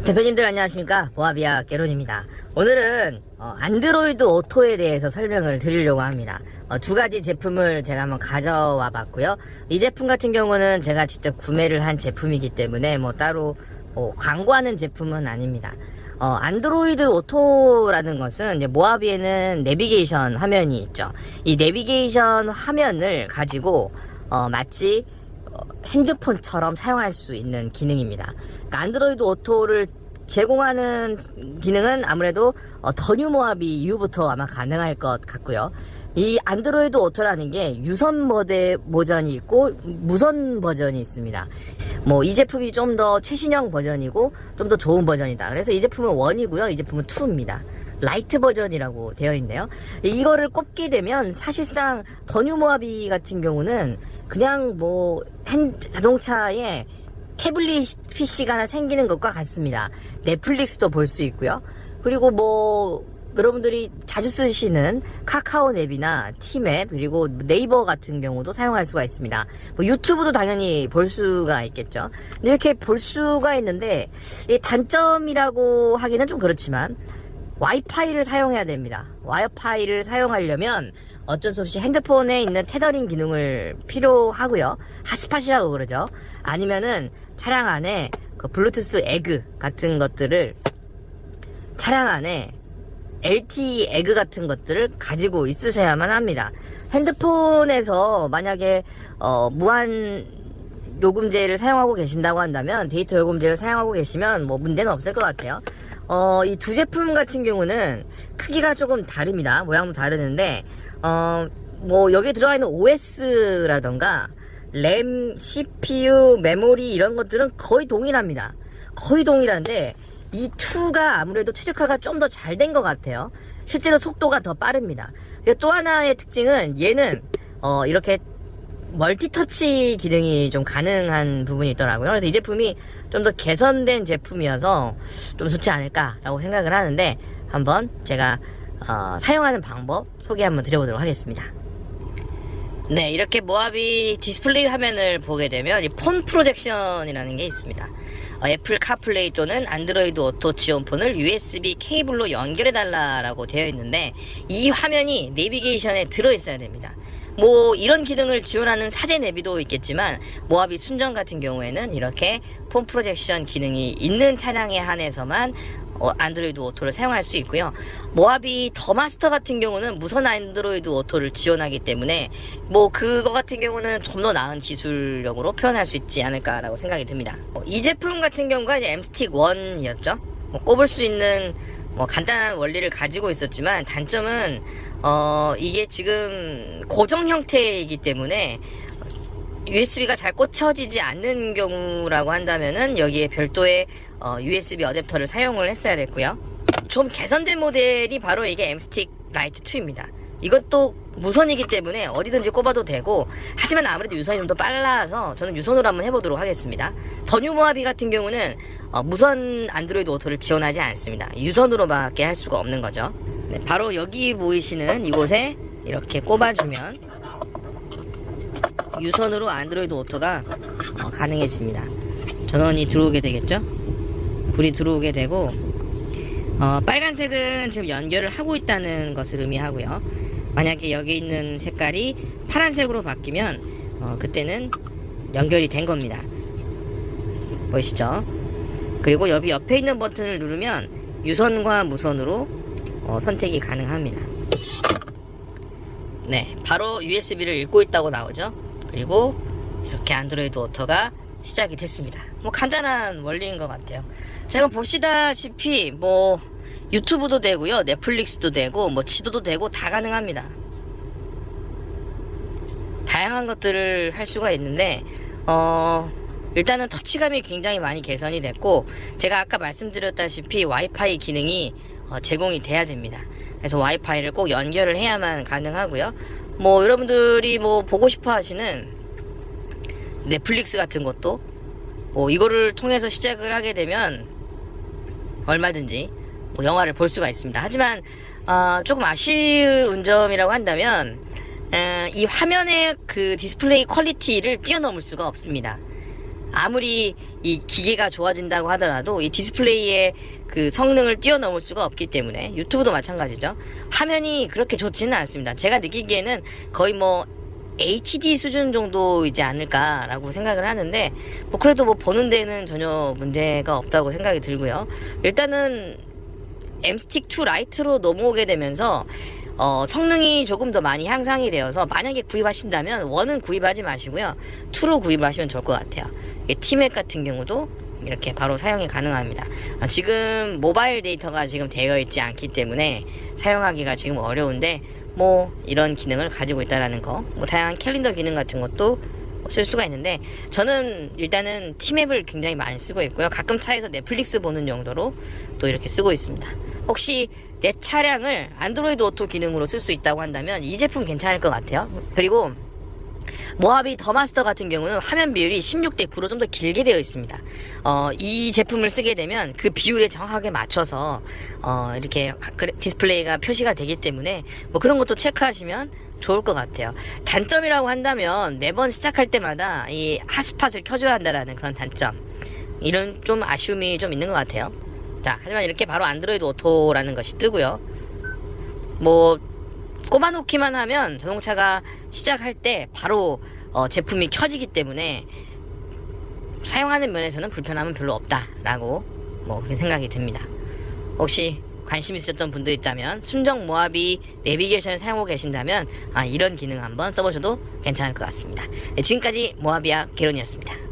대표님들 안녕하십니까, 모아비아 게론입니다. 오늘은 안드로이드 오토에 대해서 설명을 드리려고 합니다. 두 가지 제품을 제가 한번 가져와 봤고요. 이 제품 같은 경우는 제가 직접 구매를 한 제품이기 때문에 따로 광고하는 제품은 아닙니다. 안드로이드 오토라는 것은 이제 모아비에는 내비게이션 화면이 있죠. 이 내비게이션 화면을 가지고 마치 핸드폰처럼 사용할 수 있는 기능입니다. 그러니까 안드로이드 오토를 제공하는 기능은 아무래도 더뉴 모아비 이후부터 아마 가능할 것 같고요. 이 안드로이드 오토라는 게 유선 버전이 있고 무선 버전이 있습니다. 이 제품이 좀 더 최신형 버전이고 좀 더 좋은 버전이다. 그래서 이 제품은 1이고요. 이 제품은 2입니다. 라이트 버전이라고 되어 있네요. 이거를 꼽게 되면 사실상 더뉴 모아비 같은 경우는 그냥 자동차에 태블릿 PC가 하나 생기는 것과 같습니다. 넷플릭스도 볼 수 있고요. 그리고 여러분들이 자주 쓰시는 카카오 앱이나 티맵 그리고 네이버 같은 경우도 사용할 수가 있습니다. 유튜브도 당연히 볼 수가 있겠죠. 근데 이렇게 볼 수가 있는데 이 단점이라고 하기는 좀 그렇지만 와이파이를 사용해야 됩니다. 와이파이를 사용하려면 어쩔 수 없이 핸드폰에 있는 테더링 기능을 필요하고요. 핫스팟이라고 그러죠. 아니면은 차량 안에 그 블루투스 에그 같은 것들을 차량 안에 LTE 에그 같은 것들을 가지고 있으셔야만 합니다. 핸드폰에서 만약에 무한 요금제를 사용하고 계신다고 한다면, 데이터 요금제를 사용하고 계시면 문제는 없을 것 같아요. 이 두 제품 같은 경우는 크기가 조금 다릅니다. 모양도 다르는데 여기에 들어가 있는 OS라던가 램, CPU, 메모리 이런 것들은 거의 동일합니다. 거의 동일한데 이 2가 아무래도 최적화가 좀 더 잘 된 것 같아요. 실제로 속도가 더 빠릅니다. 그리고 또 하나의 특징은 얘는 이렇게 멀티터치 기능이 좀 가능한 부분이 있더라고요. 그래서 이 제품이 좀 더 개선된 제품이어서 좀 좋지 않을까라고 생각을 하는데, 한번 제가 사용하는 방법 소개 한번 드려보도록 하겠습니다. 네, 이렇게 모아비 디스플레이 화면을 보게 되면 이 폰 프로젝션이라는 게 있습니다. 애플 카플레이 또는 안드로이드 오토 지원폰을 USB 케이블로 연결해 달라라고 되어 있는데, 이 화면이 내비게이션에 들어 있어야 됩니다. 이런 기능을 지원하는 사제 내비도 있겠지만 모아비 순정 같은 경우에는 이렇게 폰 프로젝션 기능이 있는 차량에 한해서만 안드로이드 오토를 사용할 수 있고요. 모아비 더마스터 같은 경우는 무선 안드로이드 오토를 지원하기 때문에 그거 같은 경우는 좀 더 나은 기술력으로 표현할 수 있지 않을까라고 생각이 듭니다. 이 제품 같은 경우가 이제 M스틱 1이었죠. 꼽을 수 있는 간단한 원리를 가지고 있었지만, 단점은 이게 지금 고정 형태이기 때문에 USB가 잘 꽂혀지지 않는 경우라고 한다면은 여기에 별도의 USB 어댑터를 사용을 했어야 됐고요. 좀 개선된 모델이 바로 이게 M스틱 라이트 2입니다. 이것도 무선이기 때문에 어디든지 꼽아도 되고, 하지만 아무래도 유선이 좀 더 빨라서 저는 유선으로 한번 해보도록 하겠습니다. 더뉴 모아비 같은 경우는 무선 안드로이드 오토를 지원하지 않습니다. 유선으로밖에 할 수가 없는 거죠. 네, 바로 여기 보이시는 이곳에 이렇게 꼽아주면 유선으로 안드로이드 오토가 가능해집니다. 전원이 들어오게 되겠죠. 불이 들어오게 되고, 빨간색은 지금 연결을 하고 있다는 것을 의미하고요. 만약에 여기 있는 색깔이 파란색으로 바뀌면 그때는 연결이 된 겁니다. 보이시죠? 그리고 여기 옆에 있는 버튼을 누르면 유선과 무선으로 선택이 가능합니다. 네, 바로 USB를 읽고 있다고 나오죠. 그리고 이렇게 안드로이드 오토가 시작이 됐습니다. 간단한 원리인 것 같아요. 제가 보시다시피 유튜브도 되고요, 넷플릭스도 되고 지도도 되고 다 가능합니다. 다양한 것들을 할 수가 있는데 일단은 터치감이 굉장히 많이 개선이 됐고, 제가 아까 말씀드렸다시피 와이파이 기능이 제공이 돼야 됩니다. 그래서 와이파이를 꼭 연결을 해야만 가능하고요. 여러분들이 보고 싶어 하시는 넷플릭스 같은 것도 이거를 통해서 시작을 하게 되면 얼마든지 영화를 볼 수가 있습니다. 하지만 조금 아쉬운 점이라고 한다면 이 화면의 그 디스플레이 퀄리티를 뛰어넘을 수가 없습니다. 아무리 이 기계가 좋아진다고 하더라도 이 디스플레이의 그 성능을 뛰어넘을 수가 없기 때문에, 유튜브도 마찬가지죠. 화면이 그렇게 좋지는 않습니다. 제가 느끼기에는 거의 뭐 HD 수준 정도이지 않을까라고 생각을 하는데, 뭐 그래도 뭐 보는 데는 전혀 문제가 없다고 생각이 들고요. 일단은 M스틱2 라이트로 넘어오게 되면서 성능이 조금 더 많이 향상이 되어서, 만약에 구입하신다면 1은 구입하지 마시고요, 2로 구입을 하시면 좋을 것 같아요. 티맵 같은 경우도 이렇게 바로 사용이 가능합니다. 지금 모바일 데이터가 지금 되어 있지 않기 때문에 사용하기가 지금 어려운데, 뭐 이런 기능을 가지고 있다라는 거, 뭐 다양한 캘린더 기능 같은 것도 쓸 수가 있는데, 저는 일단은 티맵을 굉장히 많이 쓰고 있고요. 가끔 차에서 넷플릭스 보는 용도로 또 이렇게 쓰고 있습니다. 혹시 내 차량을 안드로이드 오토 기능으로 쓸 수 있다고 한다면 이 제품 괜찮을 것 같아요. 그리고 모하비 더 마스터 같은 경우는 화면 비율이 16:9로 좀 더 길게 되어 있습니다. 이 제품을 쓰게 되면 그 비율에 정확하게 맞춰서 이렇게 디스플레이가 표시가 되기 때문에, 뭐 그런 것도 체크하시면 좋을 것 같아요. 단점이라고 한다면 매번 시작할 때마다 이 핫스팟을 켜줘야 한다라는 그런 단점, 이런 좀 아쉬움이 좀 있는 것 같아요. 자, 하지만 이렇게 바로 안드로이드 오토라는 것이 뜨고요. 뭐 꼽아놓기만 하면 자동차가 시작할 때 바로 제품이 켜지기 때문에 사용하는 면에서는 불편함은 별로 없다라고 뭐 그렇게 생각이 듭니다. 혹시 관심 있으셨던 분들 있다면, 순정 모하비 내비게이션을 사용하고 계신다면 이런 기능 한번 써보셔도 괜찮을 것 같습니다. 네, 지금까지 모하비아 개론이었습니다.